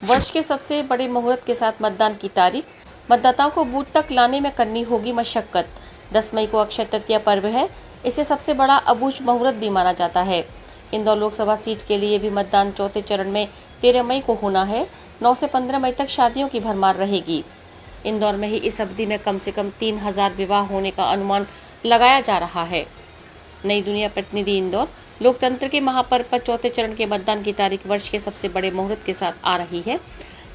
वर्ष के सबसे बड़े मुहूर्त के साथ मतदान की तारीख। मतदाताओं को बूथ तक लाने में करनी होगी मशक्कत। 10 मई को अक्षय तृतीया पर्व है। इसे सबसे बड़ा अबूझ मुहूर्त भी माना जाता है। इंदौर लोकसभा सीट के लिए भी मतदान चौथे चरण में 13 मई को होना है। 9 से 15 मई तक शादियों की भरमार रहेगी। इंदौर में ही इस अवधि में कम से कम 3000 विवाह होने का अनुमान लगाया जा रहा है। नई दुनिया प्रतिनिधि इंदौर। लोकतंत्र के महापर्व पर चौथे चरण के मतदान की तारीख वर्ष के सबसे बड़े मुहूर्त के साथ आ रही है।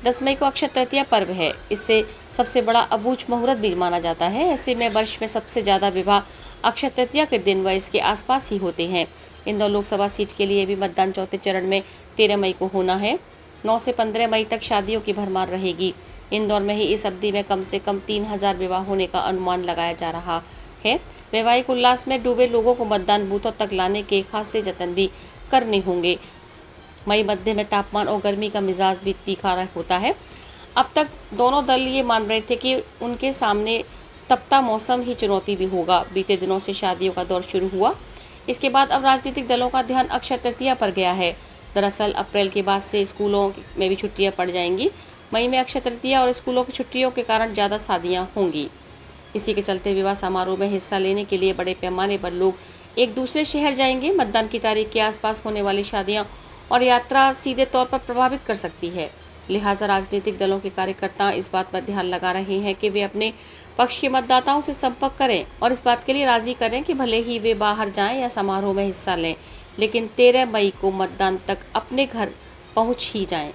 10 मई को अक्षय तृतीया पर्व है। इससे सबसे बड़ा अबूझ मुहूर्त भी माना जाता है। ऐसे में वर्ष में सबसे ज़्यादा विवाह अक्षय तृतीया के दिन व इसके आसपास ही होते हैं। इंदौर लोकसभा सीट के लिए भी मतदान चौथे चरण में 13 मई को होना है। 9 से 15 मई तक शादियों की भरमार रहेगी। इंदौर में ही इस अवधि में कम से कम 3000 विवाह होने का अनुमान लगाया जा रहा है। वैवाहिक उल्लास में डूबे लोगों को मतदान बूथों तक लाने के खासे जतन भी करने होंगे। मई मध्य में तापमान और गर्मी का मिजाज भी तीखा होता है। अब तक दोनों दल ये मान रहे थे कि उनके सामने तपता मौसम ही चुनौती भी होगा। बीते दिनों से शादियों का दौर शुरू हुआ। इसके बाद अब राजनीतिक दलों का ध्यान अक्षय तृतीया पर गया है। दरअसल अप्रैल के बाद से स्कूलों में भी छुट्टियां पड़ जाएंगी। मई में अक्षय तृतीया और स्कूलों की छुट्टियों के कारण ज़्यादा शादियां होंगी। इसी के चलते विवाह समारोह में हिस्सा लेने के लिए बड़े पैमाने पर लोग एक दूसरे शहर जाएंगे। मतदान की तारीख के आसपास होने वाली शादियां और यात्रा सीधे तौर पर प्रभावित कर सकती है। लिहाजा राजनीतिक दलों के कार्यकर्ता इस बात पर ध्यान लगा रहे हैं कि वे अपने पक्ष के मतदाताओं से संपर्क करें और इस बात के लिए राजी करें कि भले ही वे बाहर जाएं या समारोह में हिस्सा लें, लेकिन 13 मई को मतदान तक अपने घर पहुंच ही जाएं।